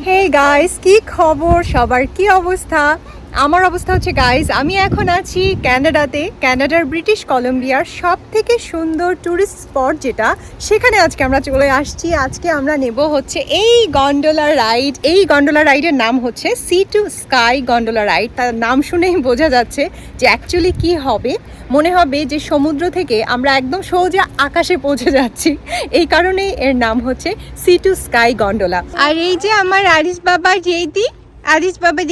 Hey guys, কি খবর সবার, কি অবস্থা? আমার অবস্থা হচ্ছে গাইস, আমি এখন আছি ক্যানাডাতে। ক্যানাডার ব্রিটিশ কলম্বিয়ার সব থেকে সুন্দর ট্যুরিস্ট স্পট যেটা, সেখানে আজকে আমরা চলে আসছি। আজকে আমরা নেব হচ্ছে এই গন্ডোলা রাইড। এই গন্ডোলা রাইডের নাম হচ্ছে Sea to Sky gondola ride. তার নাম শুনেই বোঝা যাচ্ছে যে অ্যাকচুয়ালি কি হবে। মনে হবে যে সমুদ্র থেকে আমরা একদম সোজা আকাশে পৌঁছে যাচ্ছি, এই কারণেই এর নাম হচ্ছে সি টু স্কাই গন্ডোলা। আর এই যে আমার আরিশ বাবা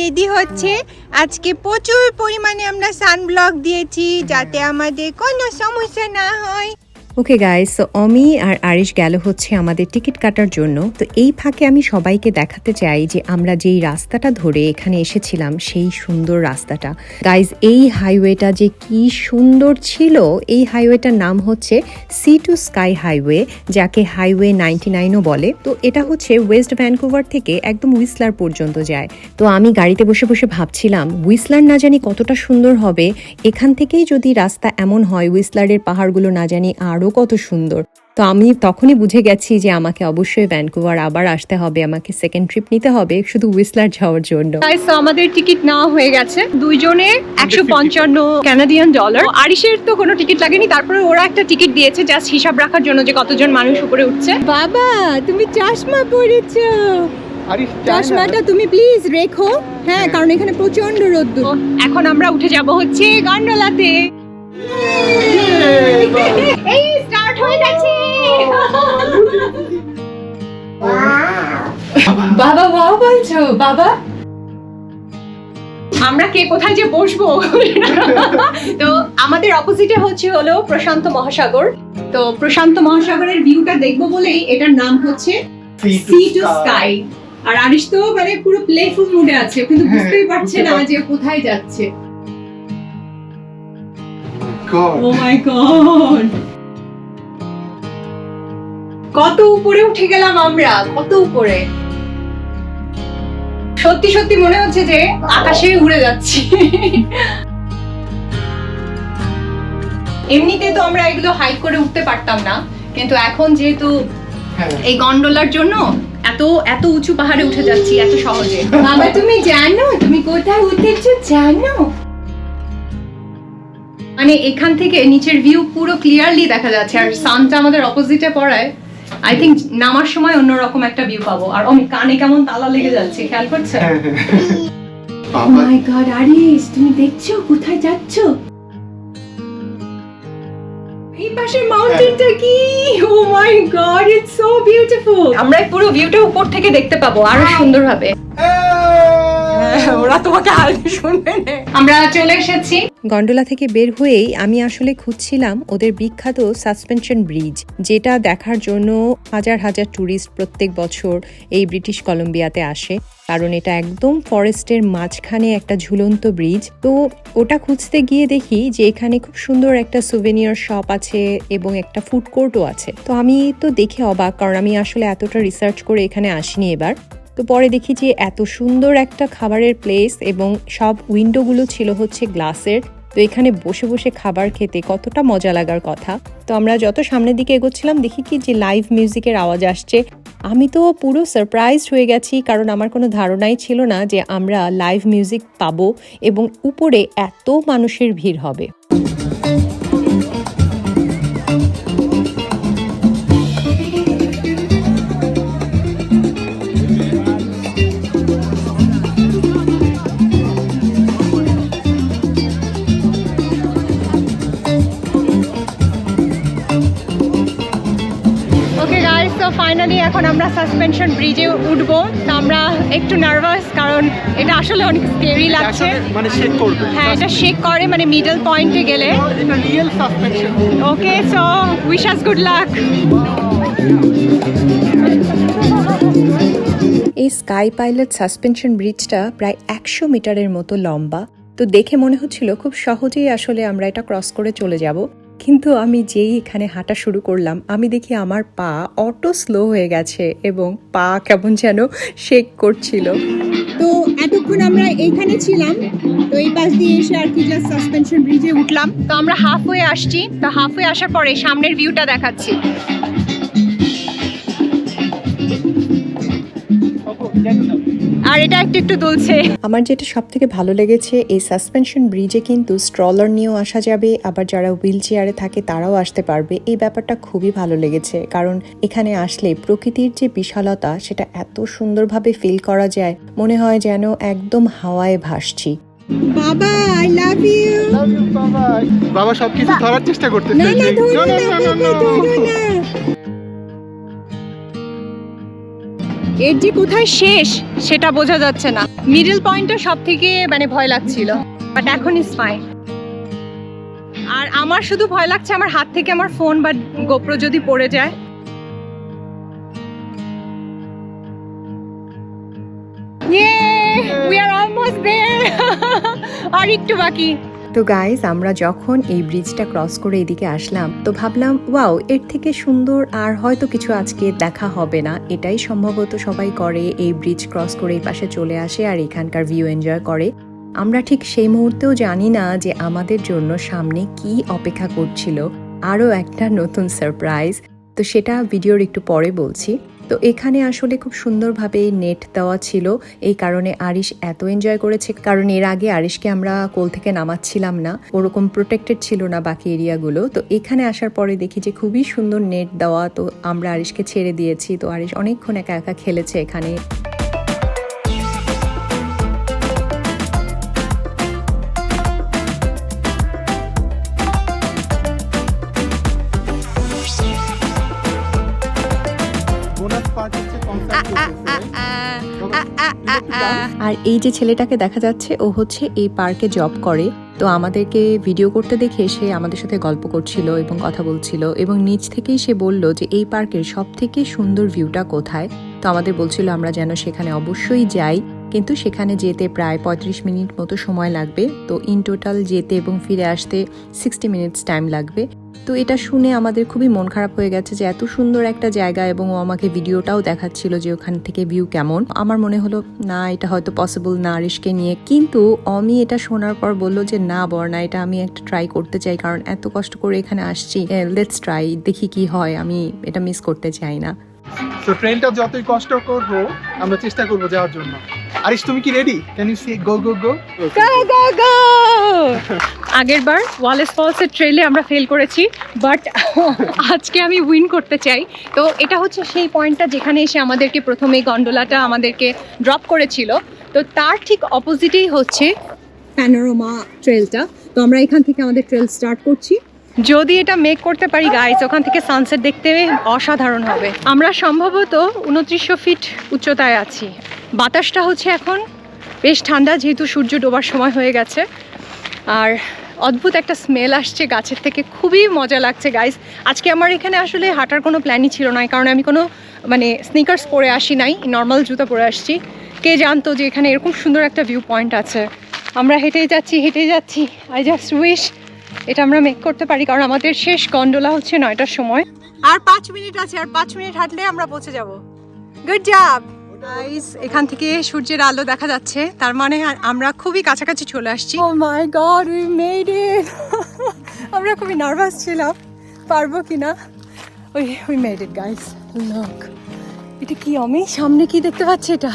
রেডি হচ্ছে। আজকে প্রচুর পরিমাণে আমরা সানব্লক দিয়েছি যাতে আমাদের কোনো সমস্যা না হয়। ওকে গাইস, সো অমি আর আরিশ গেল হচ্ছে আমাদের টিকিট কাটার জন্য। তো এই ফাঁকে আমি সবাইকে দেখাতে চাই যে আমরা যেই রাস্তাটা ধরে এখানে এসেছিলাম সেই সুন্দর রাস্তাটা। গাইস, এই হাইওয়েটা যে কি সুন্দর ছিল। এই হাইওয়েটার নাম হচ্ছে সি টু স্কাই হাইওয়ে, যাকে হাইওয়ে 99ও বলে। তো এটা হচ্ছে ওয়েস্ট ভ্যানকুভার থেকে একদম হুইসলার পর্যন্ত যায়। তো আমি গাড়িতে বসে বসে ভাবছিলাম হুইসলার না জানি কতটা সুন্দর হবে। এখান থেকেই যদি রাস্তা এমন হয়, হুইসলারের পাহাড়গুলো না জানি আরও কত সুন্দর। তো আমি তখনই বুঝে গেছি যে আমাকে অবশ্যই ভ্যানকুভার আবার আসতে হবে, আমাকে সেকেন্ড ট্রিপ নিতে হবে শুধু হুইসলার যাওয়ার জন্য। আমাদের টিকিট নেওয়া হয়ে গেছে, দুইজনের 155 কানাডিয়ান ডলার। আরিশের তো কোনো টিকিট লাগেনি, তারপরে ওরা একটা টিকিট দিয়েছে জাস্ট হিসাব রাখার জন্য যে কতজন মানুষ উপরে উঠছে। বাবা, তুমি চশমা পরেছো, চশমাটা তুমি প্লিজ রেখো। হ্যাঁ, কারণ এখানে প্রচন্ড রোদ্দুর। এখন আমরা উঠে যাব হচ্ছে গন্ডোলাতে। এই স্টার্ট হয়ে গেছে। বাবা ওয়াও বলছো? বাবা, আমরা কে কোথায় যে বসবো। তো আমাদের অপোজিটে হলো প্রশান্ত মহাসাগর। তো প্রশান্ত মহাসাগরের ভিউটা দেখবো বলেই এটার নাম হচ্ছে সি টু স্কাই। আর আরিশ তো মানে পুরো প্লেফুল মুডে আছে, কিন্তু বুঝতেই পারছে না যে কোথায় যাচ্ছে। ও মাই গড, কত উপরে উঠে গেলাম আমরা, কত উপরে। সত্যি সত্যি মনে হচ্ছে যে আকাশে উড়ে যাচ্ছি। এমনিতে তো আমরা এগুলো হাইক করে উঠতে পারতাম না, কিন্তু এখন যেহেতু এই গন্ডোলার জন্য এত এত উঁচু পাহাড়ে উঠে যাচ্ছি এত সহজে। বাবা, তুমি জানো তুমি কোথায় উঠেছো জানো? মানে এখান থেকে নিচের ভিউ পুরো ক্লিয়ারলি দেখা যাচ্ছে, আর সানটা আমাদের অপোজিটে পড়ায় আই থিংক নামার সময় অন্যরকম একটা ভিউ পাবো। আর আমি কানে কেমন তালা লেগে যাচ্ছে, খেয়াল করছো? ও মাই গড আরিশ, তুমি দেখছো কোথায় যাচ্ছো? এই পাশের মাউন্টেনটা কি? ও মাই গড, ইটস সো বিউটিফুল। আমরা পুরো ভিউটা উপর থেকে দেখতে পাবো আরো সুন্দর হবে। ওরা তোমাকে আগে শুনবে না। আমরা চলে এসেছি। গন্ডোলা থেকে বের হয়েই আমি আসলে খুঁজছিলাম ওদের বিখ্যাত সাসপেনশন ব্রিজ, যেটা দেখার জন্য হাজার হাজার ট্যুরিস্ট প্রত্যেক বছর এই ব্রিটিশ কলম্বিয়াতে আসে, কারণ এটা একদম ফরেস্টের মাঝখানে একটা ঝুলন্ত ব্রিজ। তো ওটা খুঁজতে গিয়ে দেখি যে এখানে খুব সুন্দর একটা সুভেনিয়ার শপ আছে এবং একটা ফুড কোর্টও আছে। তো আমি তো দেখে অবাক, কারণ আমি আসলে এতটা রিসার্চ করে এখানে আসিনি এবার। তো পরে দেখি যে এত সুন্দর একটা খাবারের প্লেস এবং সব উইন্ডোগুলো ছিল হচ্ছে গ্লাসের। তো এখানে বসে বসে খাবার খেতে কতটা মজা লাগার কথা। তো আমরা যত সামনের দিকে এগোচ্ছিলাম দেখি কি যে লাইভ মিউজিকের আওয়াজ আসছে। আমি তো পুরো সারপ্রাইজড হয়ে গেছি, কারণ আমার কোনো ধারণাই ছিল না যে আমরা লাইভ মিউজিক পাবো এবং উপরে এত মানুষের ভিড় হবে। ফাইনালি এখন আমরা সাসপেনশন ব্রিজে উঠবো। তো আমরা একটু নার্ভাস, কারণ এটা আসলে অনেক স্কেরি লাগছে। মানে শেক করবে। হ্যাঁ, এটা শেক করে মানে মিডল পয়েন্টে গেলে। এটা রিয়েল সাসপেনশন। ওকে, সো উইশ আস গুড লাক। এই স্কাই পাইলট সাসপেনশন ব্রিজটা প্রায় 100 মিটারের মতো লম্বা। তো দেখে মনে হচ্ছিল খুব সহজেই আসলে আমরা এটা ক্রস করে চলে যাব, কিন্তু আমি যেই এখানে হাঁটা শুরু করলাম আমি দেখি আমার পা অটো স্লো হয়ে গেছে এবং পা কেমন যেন শেক করছিল। তো এতক্ষণ আমরা এইখানে ছিলাম, তো এই পাশ দিয়ে এসে আর কি জাস্ট সাসপেনশন ব্রিজে উঠলাম। তো আমরা হাফ ওয়ে আসছি। তো হাফ ওয়ে আসার পরে সামনের ভিউটা দেখাচ্ছি। আর এটা একটু একটু দুলছে। আমার যেটা সব থেকে ভালো লেগেছে, এই সাসপেনশন ব্রিজে কিন্তু স্ট্রলার নিয়েও আসা যাবে, আবার যারা হুইল চেয়ারে থাকে তারাও আসতে পারবে। এই ব্যাপারটা খুবই ভালো লেগেছে, কারণ এখানে আসলে প্রকৃতির যে বিশালতা সেটা এত সুন্দরভাবে ফিল করা যায়, মনে হয় যেন একদম হাওয়ায় ভাসছি। বাবা আই লাভ ইউ। বাবা বাবা সবকিছু ধরার চেষ্টা করতেছে। না না ধরো না। এর যে কোথায় শেষ সেটা বোঝা যাচ্ছে না। মিডল পয়েন্টটা সব থেকে মানে ভয় লাগছিল, বাট এখন ইজ ফাইন। আর আমার শুধু ভয় লাগছে আমার হাত থেকে আমার ফোন বা গোপ্রো যদি পড়ে যায়। We are almost there. আর একটু বাকি। তো গাইজ, আমরা যখন এই ব্রিজটা ক্রস করে এদিকে আসলাম তো ভাবলাম ওয়াও, এর থেকে সুন্দর আর হয়তো কিছু আজকে দেখা হবে না। এটাই সম্ভবত সবাই করে, এই ব্রিজ ক্রস করে এই পাশে চলে আসে আর এখানকার ভিউ এনজয় করে। আমরা ঠিক সেই মুহূর্তেও জানি না যে আমাদের জন্য সামনে কি অপেক্ষা করছিল, আরও একটা নতুন সারপ্রাইজ। তো সেটা ভিডিওর একটু পরে বলছি। তো এখানে আসলে খুব সুন্দরভাবে নেট দেওয়া ছিল, এই কারণে আরিশ এত এনজয় করেছে। কারণ এর আগে আরিশকে আমরা কোল থেকে নামাচ্ছিলাম না, ওরকম প্রোটেক্টেড ছিল না বাকি এরিয়াগুলো। তো এখানে আসার পরে দেখি যে খুবই সুন্দর নেট দেওয়া, তো আমরা আরিশকে ছেড়ে দিয়েছি। তো আরিশ অনেকক্ষণ একা একা খেলেছে এখানে। আর এই যে ছেলেটাকে দেখা যাচ্ছে, ও হচ্ছে এই পার্কে জব করে। তো আমাদেরকে ভিডিও করতে দেখে সে আমাদের সাথে গল্প করছিল এবং কথা বলছিল, এবং নিচ থেকেই সে বলল যে এই পার্কের সব থেকে সুন্দর ভিউটা কোথায়। তো আমাদের বলছিল আমরা যেন সেখানে অবশ্যই যাই, কিন্তু সেখানে যেতে প্রায় 35 মিনিট মতো সময় লাগবে। তো ইন টোটাল যেতে এবং ফিরে আসতে 60 মিনিটস টাইম লাগবে। তো এটা শুনে আমাদের খুবই মন খারাপ হয়ে গেছে যে এত সুন্দর একটা জায়গা, এবং ও আমাকে ভিডিওটাও দেখাচ্ছিল যে ওখান থেকে ভিউ কেমন। আমার মনে হলো না, এটা হয়তো পসিবল না আরিশকে নিয়ে। কিন্তু অমি এটা শোনার পর বলল যে না বর্ণা, এটা আমি একটা ট্রাই করতে চাই, কারণ এত কষ্ট করে এখানে আসছি, লেটস ট্রাই, দেখি কি হয়, আমি এটা মিস করতে চাই না। তো ট্রেনটা যতই কষ্ট করবো আমরা চেষ্টা করবো যাওয়ার জন্য। আরিশ তুমি কি রেডি? ক্যান ইউ সে গো গো গো গো গো গো। আগেরবার ওয়ালেস ফলসের ট্রেলে আমরা ফেল করেছি, বাট আজকে আমি উইন করতে চাই। তো এটা হচ্ছে সেই পয়েন্টটা যেখানে এসে আমাদেরকে প্রথমে গন্ডোলাটা আমাদেরকে ড্রপ করেছিল। তো তার ঠিক অপোজিটেই হচ্ছে প্যানোরামা ট্রেলটা। তো আমরা এখান থেকে আমাদের ট্রেল স্টার্ট করছি। যদি এটা মেক করতে পারি গাইস, ওখান থেকে সানসেট দেখতে অসাধারণ হবে। আমরা সম্ভবত 2900 ফিট উচ্চতায় আছি। বাতাসটা হচ্ছে এখন বেশ ঠান্ডা, যেহেতু সূর্য ডোবার সময় হয়ে গেছে। আর অদ্ভুত একটা স্মেল আসছে গাছের থেকে, খুবই মজা লাগছে গাইস। আজকে আমার এখানে আসলে হাঁটার কোনো প্ল্যানই ছিল না, কারণ আমি কোনো স্নিকার্স পরে আসি নাই, নর্মাল জুতা পরে আসছি। কে জানতো যে এখানে এরকম সুন্দর একটা ভিউ পয়েন্ট আছে। আমরা হেঁটেই যাচ্ছি। আই জাস্ট উইশ এটা আমরা মেক করতে পারি, কারণ আমাদের শেষ গন্ডোলা হচ্ছে 9টার সময়। আর 5 মিনিট আছে, আর 5 মিনিট হাঁটলে আমরা পৌঁছে যাব। Good job guys. এখান থেকে সূর্যের আলো দেখা যাচ্ছে, তার মানে আমরা খুবই কাছাকাছি চলে আসছি। ও মাই গড, উই মেড ইট। আমরা খুবই নার্ভাস ছিলাম পারবো কিনা। We made it guys. Look, এটা কি আমি সামনে কি দেখতে পাচ্ছি? এটা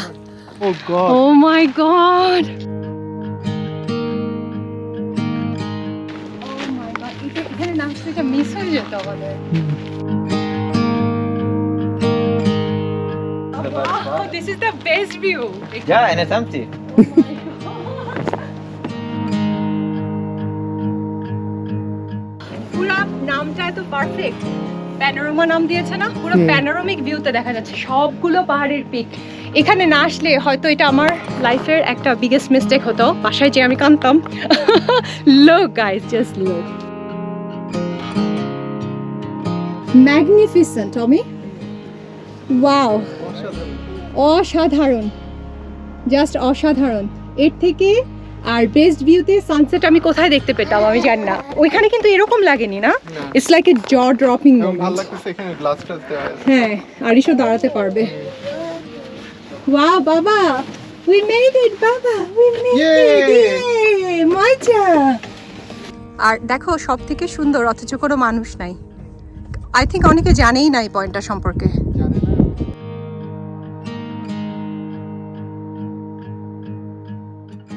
ও গড, ও মাই গড, এখানে নাচতে এটা মিস হয়ে যেত আমাদের। Wow, this is the best view. Yeah, and it's empty. পুরো নামটা এত পারফেক্ট, প্যানোরামা নাম দিয়েছে না? পুরো প্যানোরামিক ভিউতে দেখা যাচ্ছে সবগুলো পাহাড়ের পিক। এখানে না আসলে হয়তো এটা আমার লাইফের একটা বিগেস্ট মিস্টেক হতো, বাসায় যে আমি কাঁদতাম। Look guys, just look. Magnificent, Tommy. Wow. অসাধারণ, জাস্ট অসাধারণ। এর থেকে আর বেস্ট ভিউতে সানসেট আমি কোথায় দেখতে পেতাম আমি জানি না। ওইখানে কিন্তু এরকম লাগেনি না, ইটস লাইক এ জ ড্রপিং মোমেন্ট। ভালো লাগতেছে এখানে গ্লাস টাস দেওয়া আছে। হ্যাঁ, আরিশও দাঁড়াতে পারবে। ওয়াও বাবা, উই মেড ইট বাবা, উই মেড ইট, মজা। আর দেখো সব থেকে সুন্দর, অথচ কোনো মানুষ নাই। আই থিঙ্ক অনেকে জানেই না এই পয়েন্টটা সম্পর্কে।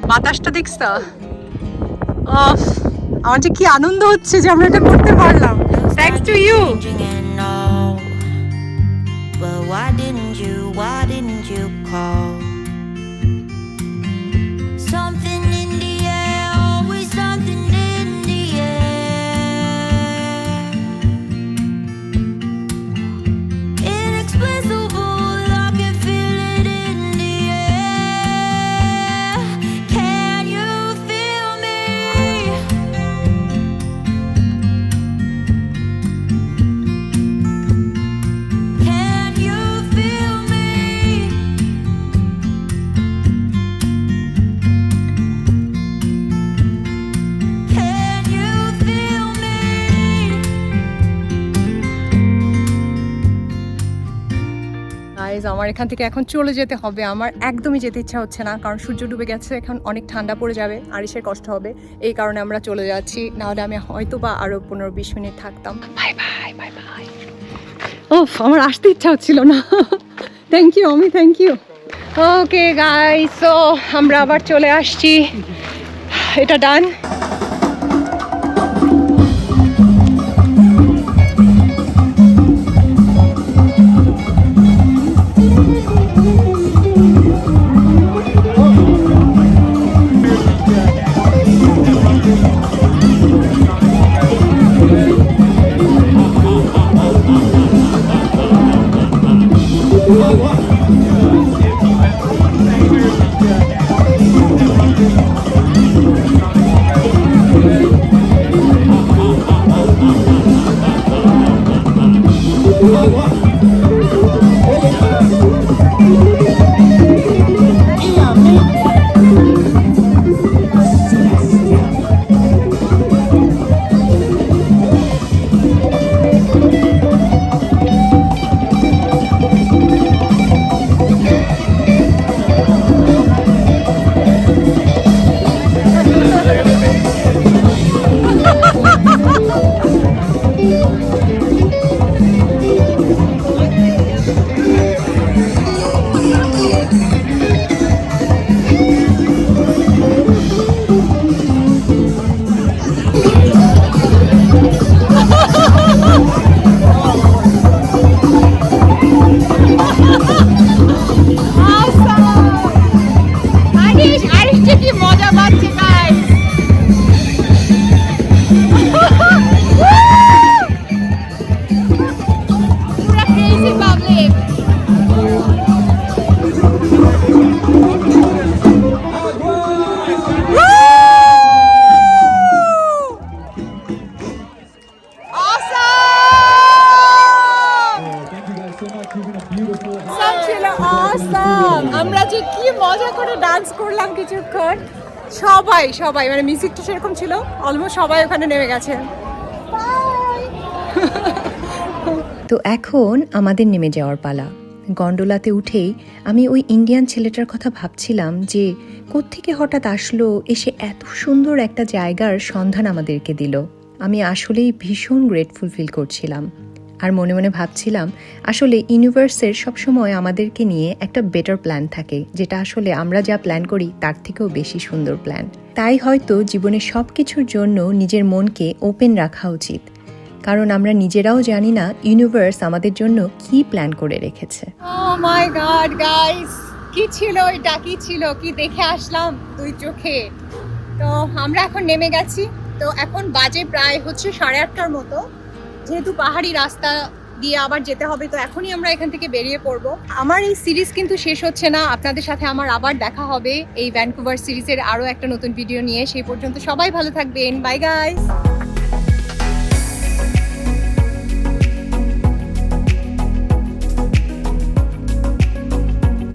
বাতাসটা দেখছ? অফ, আমার যে কি আনন্দ হচ্ছে যে আমরা এটা করতে পারলাম। Thanks to you. But why didn't you call? Something in the air, always something in the air. Inexplicable, I can feel it in the air. Can you feel me? Can you feel me? Can you feel me? Guys, আমার এখান থেকে এখন চলে যেতে হবে। আমার একদমই যেতে ইচ্ছা হচ্ছে না, কারণ সূর্য ডুবে গেছে, এখন অনেক ঠান্ডা পড়ে যাবে, আরিশের কষ্ট হবে। এই কারণে আমরা চলে যাচ্ছি, নাহলে আমি হয়তো বা আরো 15-20 মিনিট থাকতাম। Bye bye bye bye. ওফ, আমার আসতে ইচ্ছা হচ্ছিল না। থ্যাংক ইউ আমি, thank you. Okay guys, so আমরা আবার চলে আসছি। এটা ডান। আমরা যে কি মজা করে ডান্স করলাম কিছুক্ষণ, সবাই সবাই মানে মিউজিকটা সেরকম ছিল, অলমোস্ট সবাই ওখানে নেমে গেছে। তো এখন আমাদের নেমে যাওয়ার পালা। গন্ডোলাতে উঠেই আমি ওই ইন্ডিয়ান ছেলেটার কথা ভাবছিলাম যে কোত্থেকে হঠাৎ আসলো, এসে এত সুন্দর একটা জায়গার সন্ধান আমাদেরকে দিল। আমি আসলেই ভীষণ গ্রেটফুল ফিল করছিলাম, আর মনে মনে ভাবছিলাম আসলে ইউনিভার্সের সবসময় আমাদেরকে নিয়ে একটা বেটার প্ল্যান থাকে, যেটা আসলে আমরা যা প্ল্যান করি তার থেকেও বেশি সুন্দর প্ল্যান। তাই হয়তো জীবনে সব কিছুর জন্য নিজের মনকে ওপেন রাখা উচিত, কারণ আমরা নিজেরাও জানি না ইউনিভার্স আমাদের জন্য কি প্ল্যান করে রেখেছে। Oh my God, guys, কি ছিল এটা, কি ছিল, কি দেখে আসলাম দুই চোখে। তো আমরা এখন নেমে গেছি। তো এখন বাজে প্রায় হচ্ছে 8:30টার মতো। যেহেতু পাহাড়ি রাস্তা দিয়ে আবার যেতে হবে, তো এখনই আমরা এখান থেকে বেরিয়ে পড়বো। আমার এই সিরিজ কিন্তু শেষ হচ্ছে না, আপনাদের সাথে আমার আবার দেখা হবে এই ভ্যানকুভার সিরিজের আরো একটা নতুন ভিডিও নিয়ে। সেই পর্যন্ত সবাই ভালো থাকবেন, বাই গাইস।